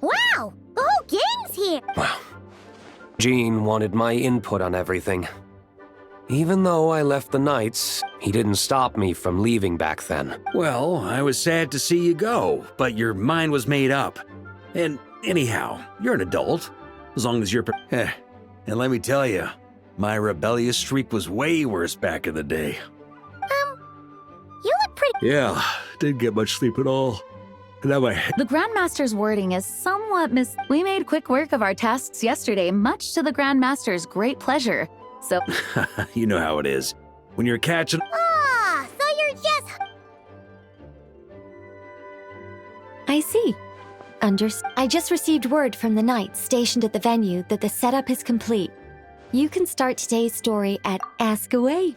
Wow! The whole gang's here! Wow. Gene wanted my input on everything. Even though I left the Knights, he didn't stop me from leaving back then. Well, I was sad to see you go, but your mind was made up. And anyhow, you're an adult, as long as you're And let me tell you, my rebellious streak was way worse back in the day. You look pretty— Yeah, didn't get much sleep at all. Now my head— The Grandmaster's wording is somewhat We made quick work of our tasks yesterday, much to the Grandmaster's great pleasure. So, You know how it is. When you're catching— Ah, so you're just— I see. I just received word from the Knights stationed at the venue that the setup is complete. You can start today's story at Ask Away.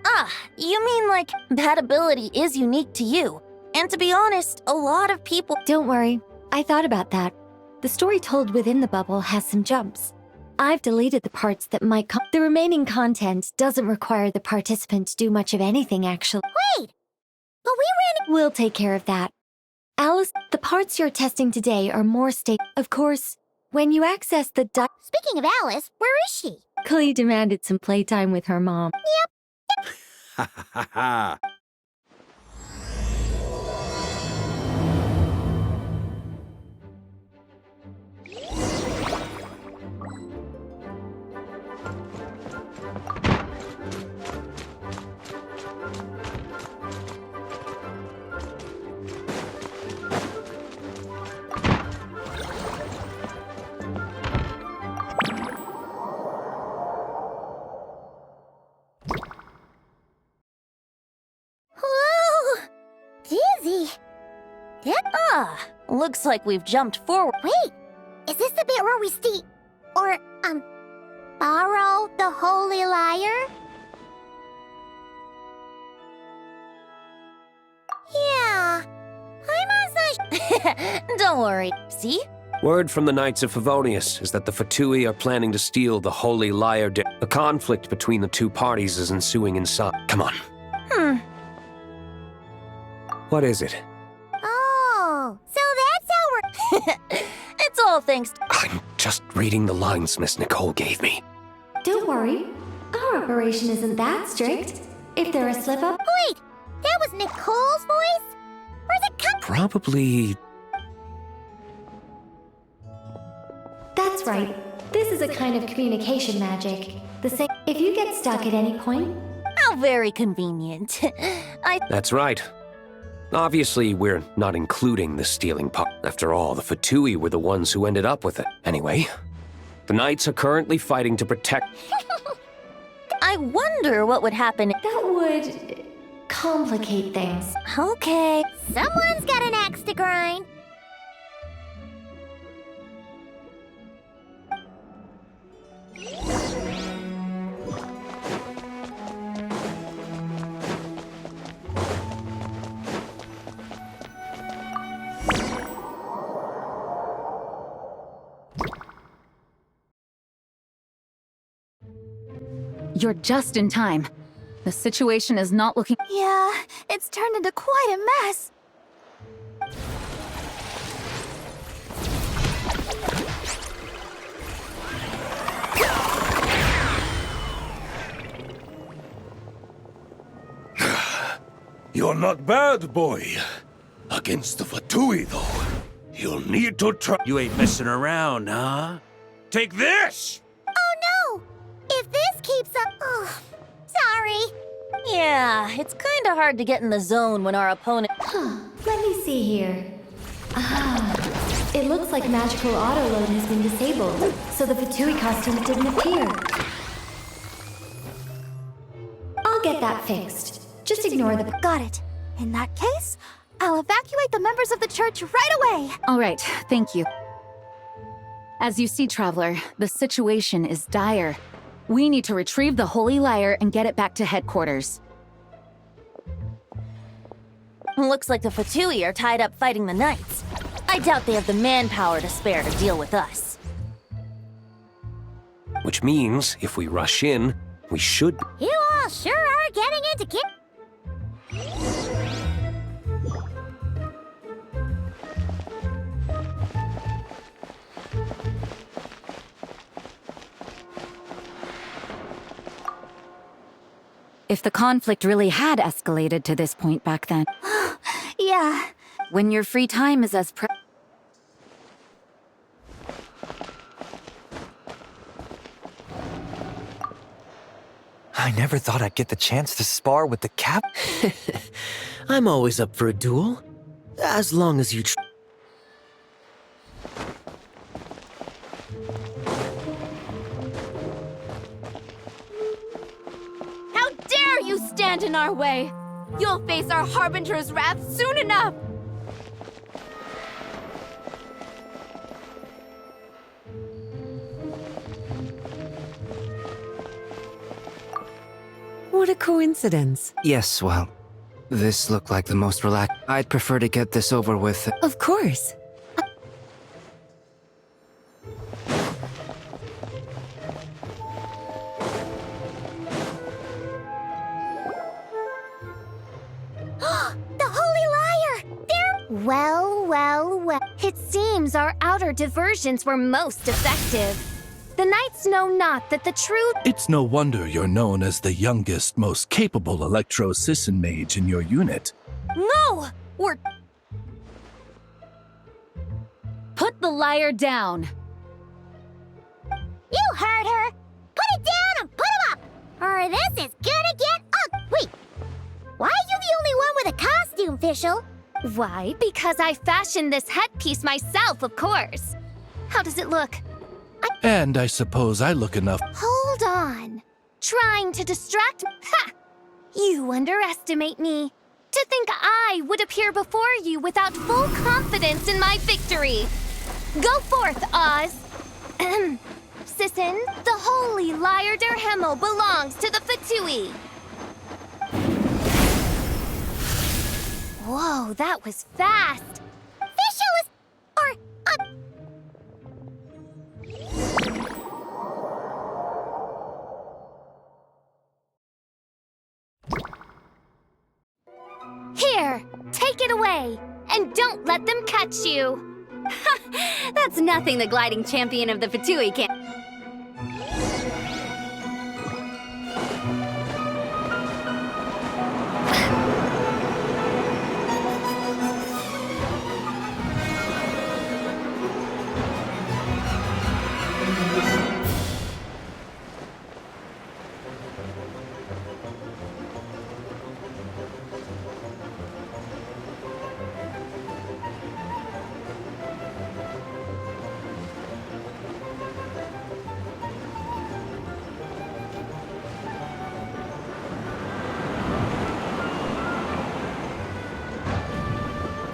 Ah, you mean like that ability is unique to you. And to be honest, a lot of people— Don't worry, I thought about that. The story told within the bubble has some jumps. I've deleted the parts that might The remaining content doesn't require the participant to do much of anything, actually. Wait! But we We'll take care of that. Alice, the parts you're testing today are more Of course, when you access the Speaking of Alice, where is she? Clee demanded some playtime with her mom. Ha ha ha ha. Whoa! Dizzy! Ah, looks like we've jumped forward. Wait! Is this the bit where we borrow the Holy Lyre? Yeah. Don't worry. See? Word from the Knights of Favonius is that the Fatui are planning to steal the Holy Lyre. A conflict between the two parties is ensuing inside. Come on. What is it? Oh, so that's how we're— It's all thanks to— I'm just reading the lines Miss Nicole gave me. Don't worry, our operation isn't that strict. If there is a slip-up, Wait! That was Nicole's voice? Where's it come— Probably... that's right. This is a kind of communication magic. The same. If you get stuck at any point, How very convenient. That's right. Obviously, we're not including the stealing part. After all, the Fatui were the ones who ended up with it. Anyway, the Knights are currently fighting to protect... I wonder what would happen. that would complicate things. Okay. Someone's got an axe to grind. you're just in time. The situation is not looking— Yeah, it's turned into quite a mess. You're not bad, boy. Against the Fatui, though, you'll need to try— You ain't messing around, huh? Take this! Oh no! If this keeps up— oh, sorry. Yeah, it's kinda hard to get in the zone when our opponent— Let me see here. It looks like magical autoload has been disabled, so the Fatui costumes didn't appear. I'll get that fixed. Just ignore the— Got it. In that case, I'll evacuate the members of the church right away. All right, thank you. As you see, Traveler, the situation is dire. We need to retrieve the Holy Lyre and get it back to headquarters. Looks like the Fatui are tied up fighting the Knights. I doubt they have the manpower to spare to deal with us. Which means, if we rush in, we should... You all sure are getting into kid. If the conflict really had escalated to this point back then, Yeah. when your free time is as I never thought I'd get the chance to spar with the cap. I'm always up for a duel. As long as you How dare you stand in our way! You'll face our Harbinger's wrath soon enough! What a coincidence. Yes, well, this looked like the most relaxed. I'd prefer to get this over with. Of course. The Holy Liar! They're... Well. It seems our outer diversions were most effective. The Knights know not that the truth. It's no wonder you're known as the youngest, most capable electro-Sisson mage in your unit. No! We're... put the liar down. You heard her! Put it down and put him up! Or this is gonna get Wait! Why are you the only one with a costume, Fischl? Why? Because I fashioned this headpiece myself, of course. How does it look? And I suppose I look enough. Hold on. Trying to distract me? Ha! You underestimate me. To think I would appear before you without full confidence in my victory. Go forth, Oz. Sisson, the Holy Liar der Himmel belongs to the Fatui. Whoa, that was fast. Fischl is... Here, take it away, and don't let them catch you. That's nothing the gliding champion of the Fatui can.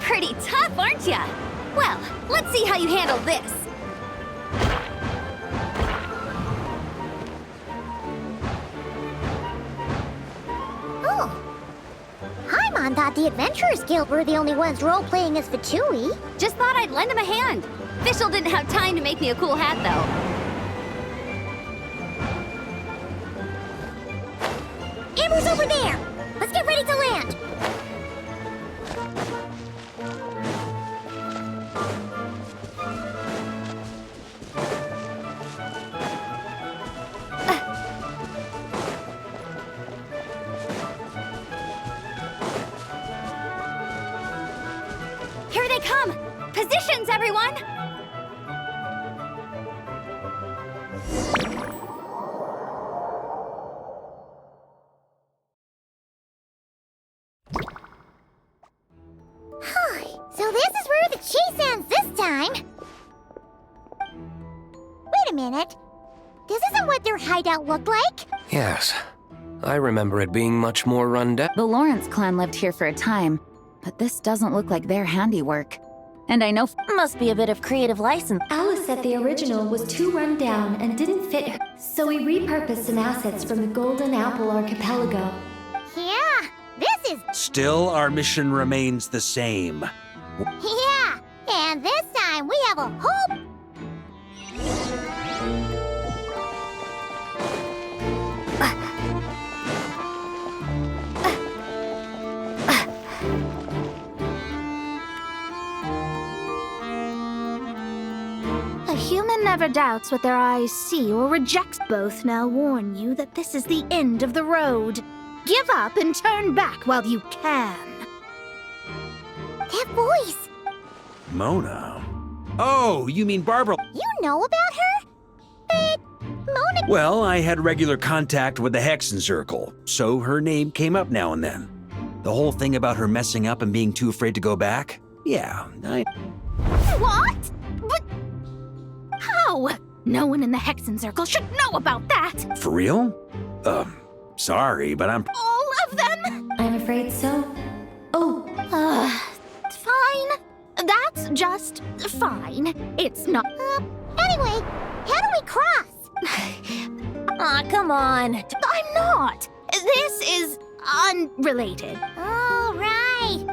Pretty tough, aren't ya? Well, let's see how you handle this. Oh. Paimon thought the Adventurers Guild were the only ones role-playing as Fatui. Just thought I'd lend him a hand. Fischl didn't have time to make me a cool hat, though. Amber's over there! Let's get ready to land! Here they come! Positions, everyone! So this is where the chase ends this time. Wait a minute. This isn't what their hideout looked like. Yes. I remember it being much more run down. The Lawrence clan lived here for a time, but this doesn't look like their handiwork. And I know Must be a bit of creative license. Alice said the original was too run down and didn't fit her, so we repurposed some assets from the Golden Apple Archipelago. Yeah, this is... Still, our mission remains the same. Yeah, and this time we have a whole... A human never doubts what their eyes see or rejects. Both now warn you that this is the end of the road. Give up and turn back while you can. That voice! Mona? Oh, you mean Barbara? You know about her? But Mona... Well, I had regular contact with the Hexen Circle, so her name came up now and then. The whole thing about her messing up and being too afraid to go back? Yeah, What? But... how? No one in the Hexen Circle should know about that! For real? Sorry, but I'm... All of them? I'm afraid so. Oh, Fine. That's just fine. It's not... Anyway, how do we cross? Aw, come on. I'm not. This is unrelated. All right.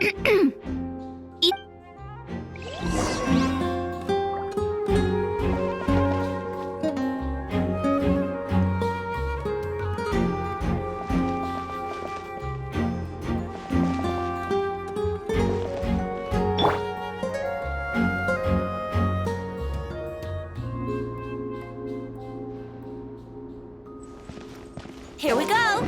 Here we go.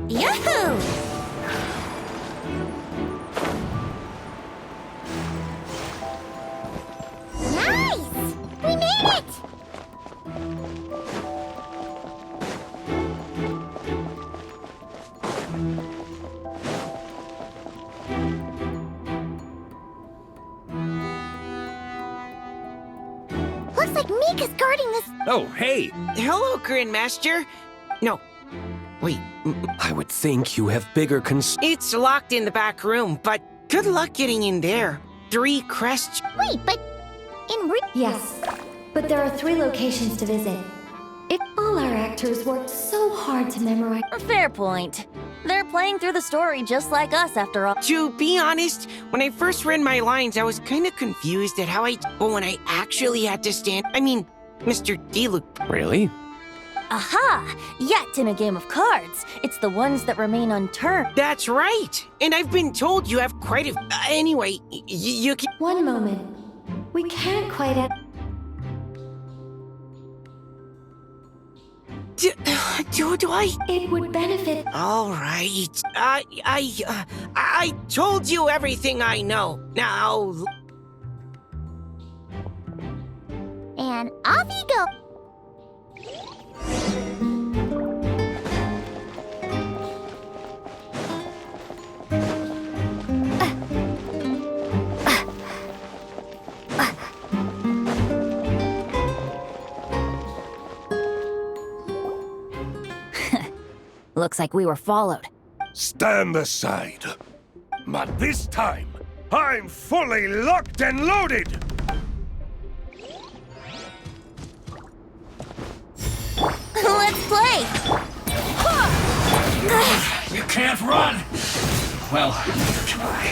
Yahoo! Nice! We made it! Looks like Mika's guarding this... Oh, hey! Hello, Grandmaster. No. Wait. I would think you have bigger It's locked in the back room, but good luck getting in there. 3 crests. Wait, but... yes. But there are 3 locations to visit. If all our actors worked so hard to memorize... Fair point. They're playing through the story just like us, after all. To be honest, when I first read my lines, I was kind of confused at how but when I actually had to stand... I mean, Mr. D looked... Really? Aha! Yet in a game of cards, it's the ones that remain unturned. That's right! And I've been told you have quite a... anyway, you can... One moment. We can't quite... Do I? It would benefit... All right. I told you everything I know. Now... And off you go! Looks like we were followed. Stand aside. But this time, I'm fully locked and loaded! Let's play! You can't run! Well, try.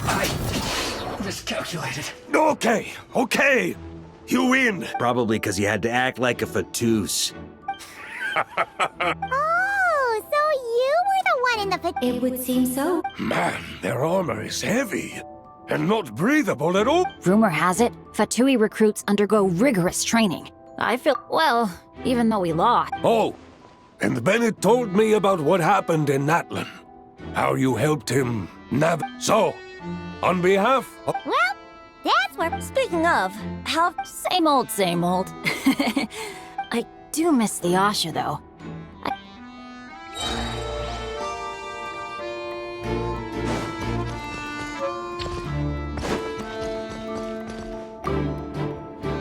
I miscalculated. Okay. You win. Probably because you had to act like a fatous. Oh, so you were the one in the... It would seem so. Man, their armor is heavy. And not breathable at all. Rumor has it, Fatui recruits undergo rigorous training. I feel, well, even though we lost. Oh, and Bennett told me about what happened in Natlan. How you helped him So, on behalf of... Well, that's where... Speaking of, how... Same old, same old. I do miss the Asha, though.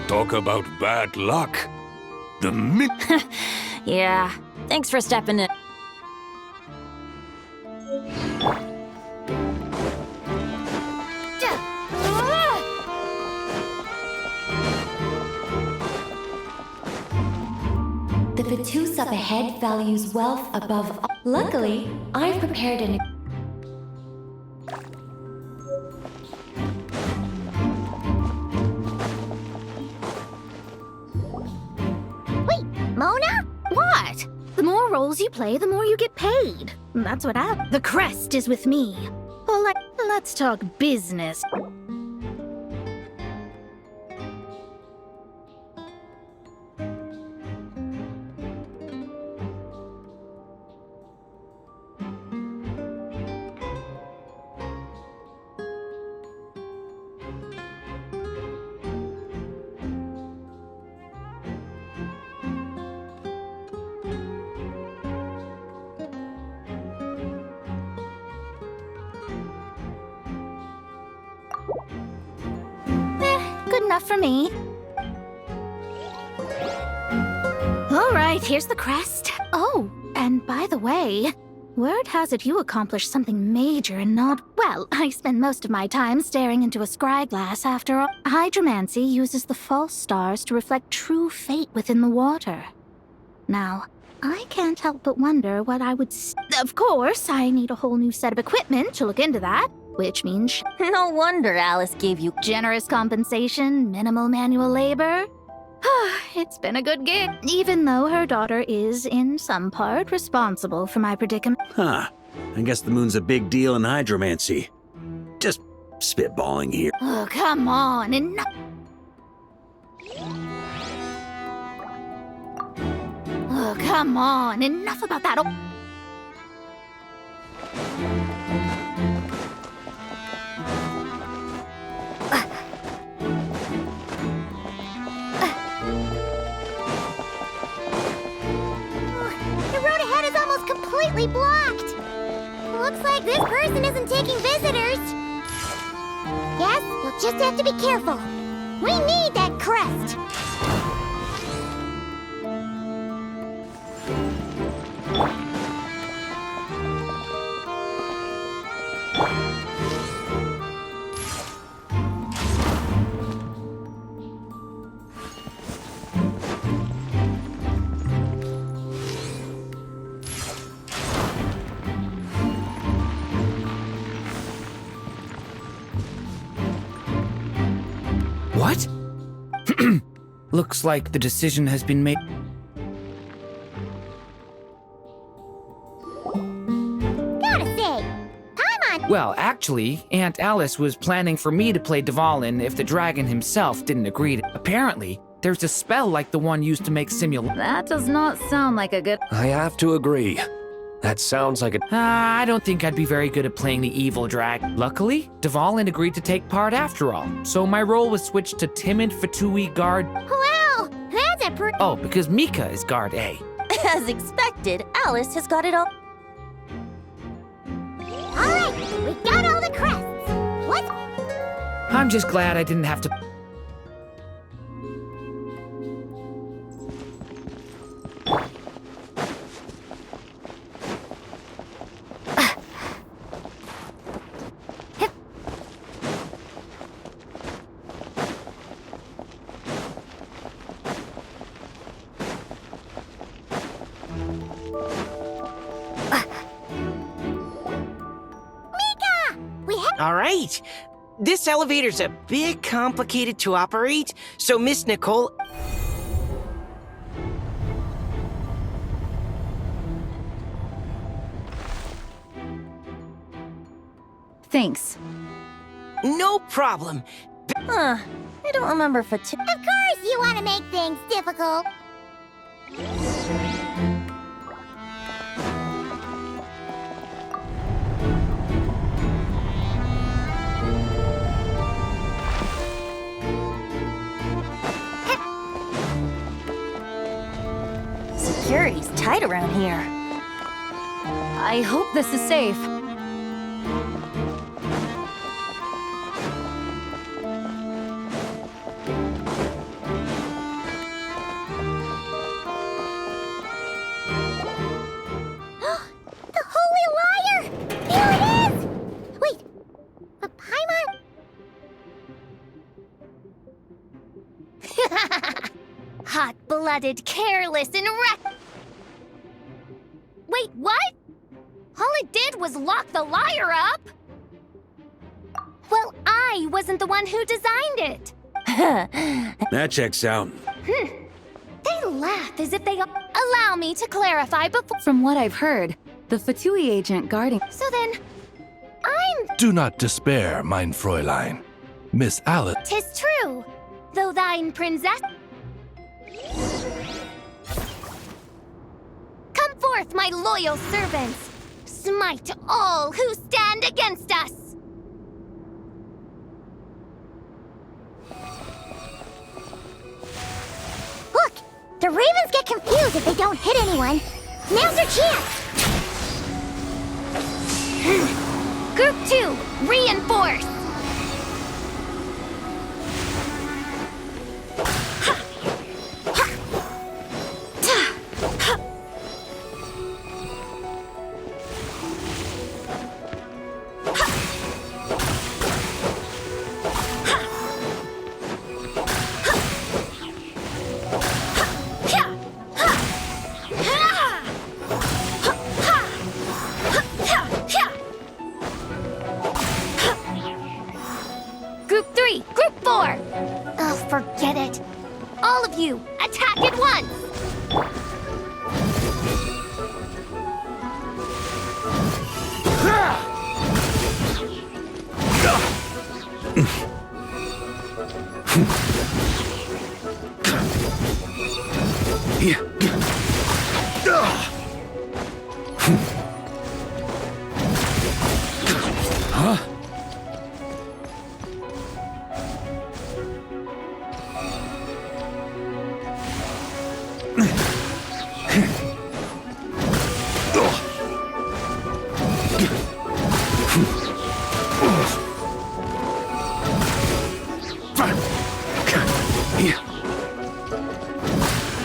Talk about bad luck. The Yeah, thanks for stepping in. Vatus up ahead values wealth above all. Luckily, I've prepared an... Wait, Mona? What? The more roles you play, the more you get paid. That's what I... The crest is with me. Well, let's talk business. Good enough for me. All right, here's the crest. Oh, and by the way, word has it you accomplished something major and not... Well, I spend most of my time staring into a scry glass after all. Hydromancy uses the false stars to reflect true fate within the water. Now, I can't help but wonder what I would... Of course, I need a whole new set of equipment to look into that. Which means... No wonder Alice gave you generous compensation, minimal manual labor. It's been a good gig, even though her daughter is, in some part, responsible for my predicament. Huh. I guess the moon's a big deal in hydromancy. Just spitballing here. Oh, come on, enough. Oh, come on, enough about that. Completely blocked. Looks like this person isn't taking visitors. Yes, we'll just have to be careful. We need that crest. What? Looks like the decision has been made. Gotta say, time on. Well, actually, Aunt Alice was planning for me to play Dvalin if the dragon himself didn't agree to. Apparently, there's a spell like the one used to make simulation. That does not sound like a good... I have to agree. That sounds like a... I don't think I'd be very good at playing the evil dragon. Luckily, Dvalin agreed to take part after all, so my role was switched to timid Fatui guard... Well, that's a Oh, because Mika is guard A. As expected, Alice has got it all. Alright, we got all the crests. What? I'm just glad I didn't have to... All right. This elevator's a bit complicated to operate, so Miss Nicole... Thanks. No problem. Huh. I don't remember Fatui. Of course you want to make things difficult. Security's tight around here. I hope this is safe. The Holy Liar! Here it is! Wait, a Paimon? Hot blood. cold-blooded, careless, and Wait, what? All it did was lock the liar up! Well, I wasn't the one who designed it. That checks out. They laugh as if they allow me to clarify before. From what I've heard, the Fatui agent guarding. So then, I'm. Do not despair, mein Fräulein. Miss Alice. 'Tis true, though thine princess. Come forth, my loyal servants. Smite all who stand against us. Look! The ravens get confused if they don't hit anyone. Now's their chance! Group 2, reinforce! Group 3, Group 4! Oh, forget it. All of you, attack at once! Huh?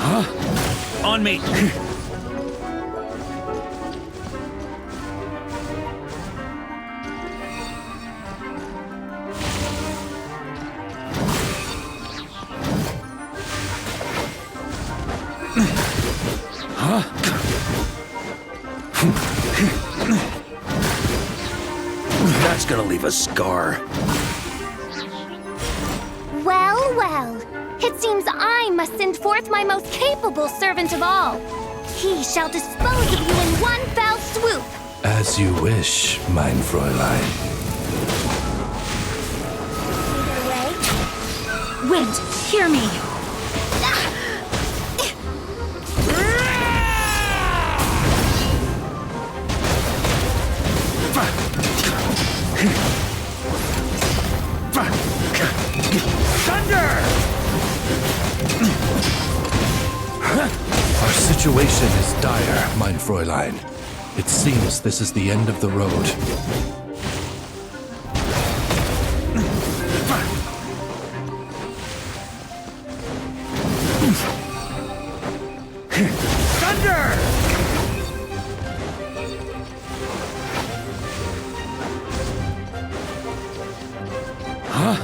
Huh? On me. Huh? That's gonna leave a scar. Well, well. It seems I must send forth my most capable servant of all. He shall dispose of you in one fell swoop. As you wish, mein Fräulein. Wind, hear me. Thunder! Our situation is dire, mein Fräulein. It seems this is the end of the road. Thunder! Huh?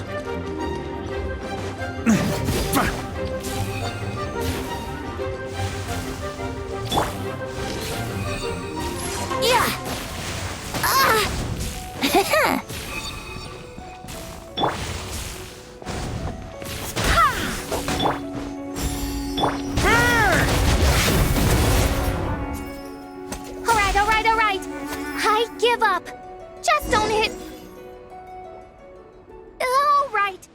All right. I give up. Just don't hit. All right.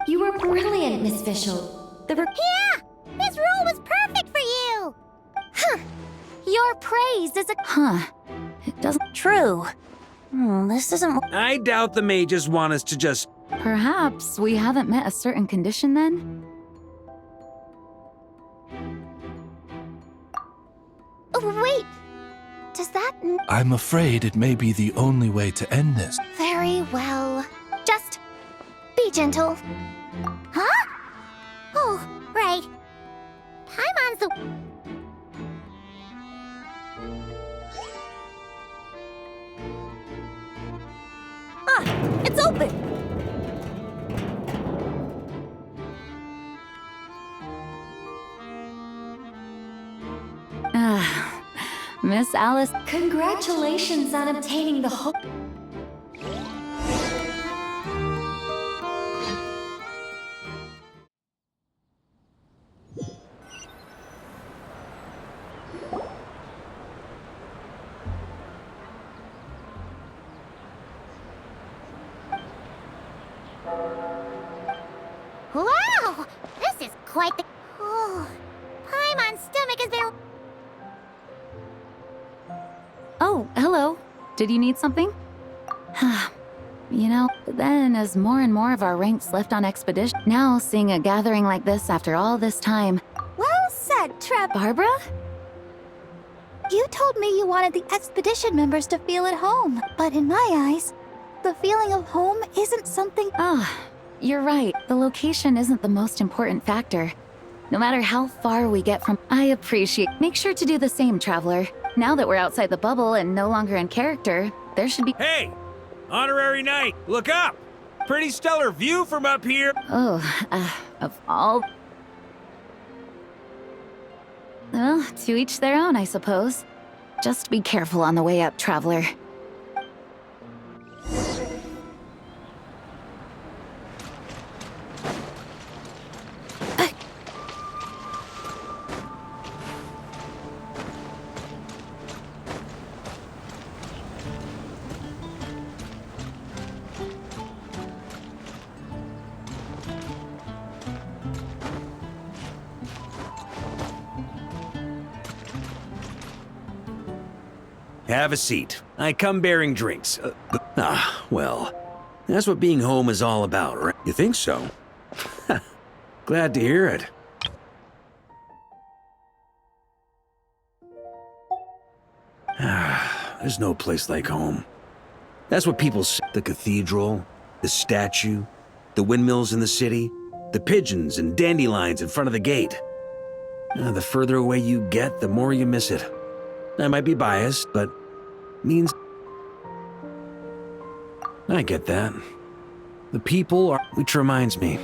You were brilliant, Miss Fischl. Yeah! This rule was perfect for you! Huh. Your praise is a... Huh. It doesn't... True. This isn't... I doubt the mages want us to just... Perhaps we haven't met a certain condition then? Oh, wait. Does that... I'm afraid it may be the only way to end this. Very well. Just be gentle. Huh? Oh, right. Paimon's the... Ah, it's open. Miss Alice. Congratulations on obtaining the whole. Wow! This is quite the... Oh, Paimon's stomach is there... Oh, hello. Did you need something? You know, then as more and more of our ranks left on expedition, now seeing a gathering like this after all this time. Well said, Trev. Barbara? You told me you wanted the expedition members to feel at home, but in my eyes, the feeling of home isn't something... You're right. The location isn't the most important factor. No matter how far we get from... I appreciate... Make sure to do the same, Traveler. Now that we're outside the bubble and no longer in character, there should be... Hey! Honorary Knight, look up! Pretty stellar view from up here! Of all... Well, to each their own, I suppose. Just be careful on the way up, Traveler. Have a seat. I come bearing drinks. Well, that's what being home is all about, right? You think so? Glad to hear it. There's no place like home. That's what people say. The cathedral, the statue, the windmills in the city, the pigeons and dandelions in front of the gate. The further away you get, the more you miss it. I might be biased, but means... I get that. The people are... Which reminds me,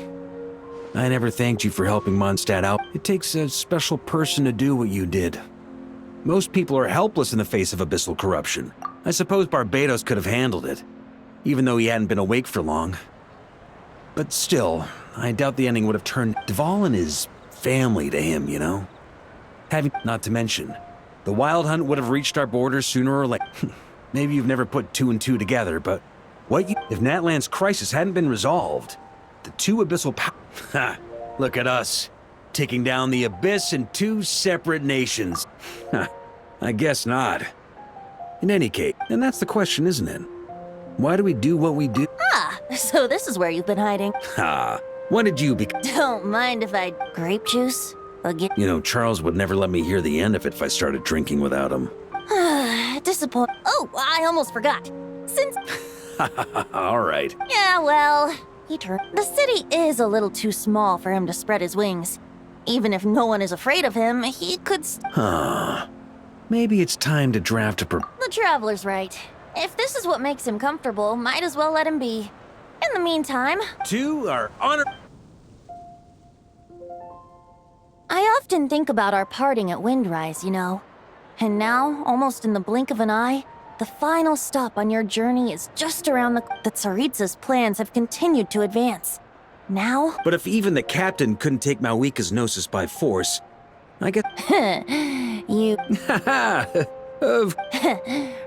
I never thanked you for helping Mondstadt out. It takes a special person to do what you did. Most people are helpless in the face of abyssal corruption. I suppose Barbados could have handled it, even though he hadn't been awake for long. But still, I doubt the ending would have turned Dvalin is family to him, you know? Not to mention, the Wild Hunt would have reached our borders sooner or later. Maybe you've never put two and two together, but if Natlan's crisis hadn't been resolved, the two abyssal look at us, taking down the Abyss in two separate nations. I guess not. In any case, and that's the question, isn't it? Why do we do what we do? So this is where you've been hiding. When did you Don't mind if I... Grape juice? Again? You know, Charles would never let me hear the end of it if I started drinking without him. Disappoint... Oh, I almost forgot. Since... All right. Yeah, well... The city is a little too small for him to spread his wings. Even if no one is afraid of him, he could... Maybe it's time to draft a The Traveler's right. If this is what makes him comfortable, might as well let him be. In the meantime... To our honor... I often think about our parting at Windrise, you know. And now, almost in the blink of an eye, the final stop on your journey is just around the... The Tsaritsa's plans have continued to advance. Now... But if even the captain couldn't take Malwika's gnosis by force, I get... You...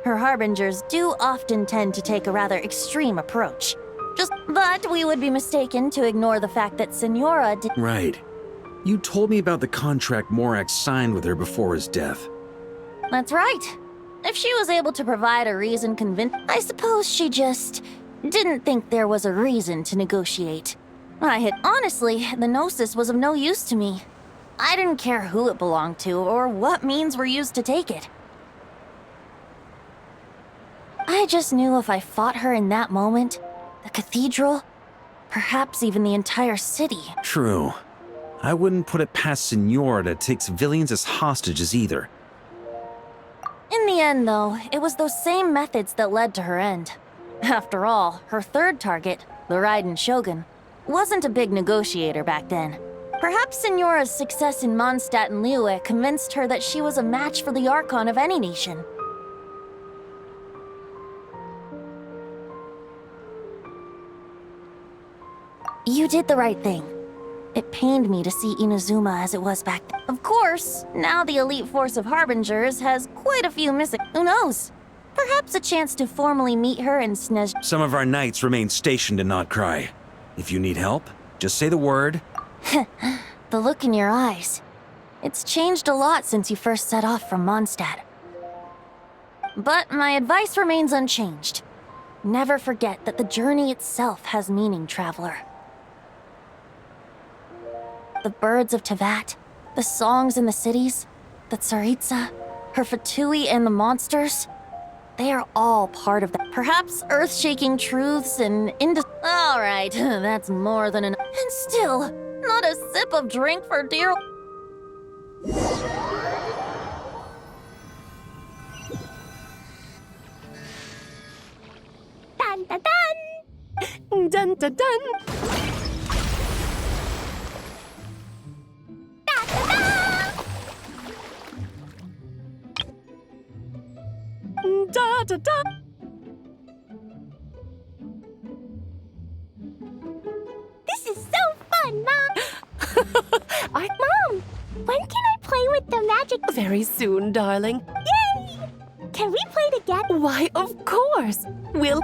Her harbingers do often tend to take a rather extreme approach. But we would be mistaken to ignore the fact that Senora did... Right. You told me about the contract Morax signed with her before his death. That's right. If she was able to provide a reason I suppose she just didn't think there was a reason to negotiate. Honestly, the Gnosis was of no use to me. I didn't care who it belonged to or what means were used to take it. I just knew if I fought her in that moment, the cathedral, perhaps even the entire city. True. I wouldn't put it past Senora to take civilians as hostages either. In the end, though, it was those same methods that led to her end. After all, her third target, the Raiden Shogun, wasn't a big negotiator back then. Perhaps Signora's success in Mondstadt and Liyue convinced her that she was a match for the Archon of any nation. You did the right thing. It pained me to see Inazuma as it was back then. Of course, now the elite force of Harbingers has quite a few missing. Who knows? Perhaps a chance to formally meet her and Snej. Some of our knights remain stationed in Not Cry. If you need help, just say the word. The look in your eyes. It's changed a lot since you first set off from Mondstadt. But my advice remains unchanged. Never forget that the journey itself has meaning, traveler. The birds of Tevat, the songs in the cities, the Tsaritsa, her Fatui and the monsters, they are all part of that. Perhaps earth-shaking truths and Alright, that's more than enough. And still, not a sip of drink for dear... Dun dun dun! Dun dun dun! Da da da! This is so fun, Mom! Mom, when can I play with the magic? Very soon, darling. Yay! Can we play together? Why, of course. We'll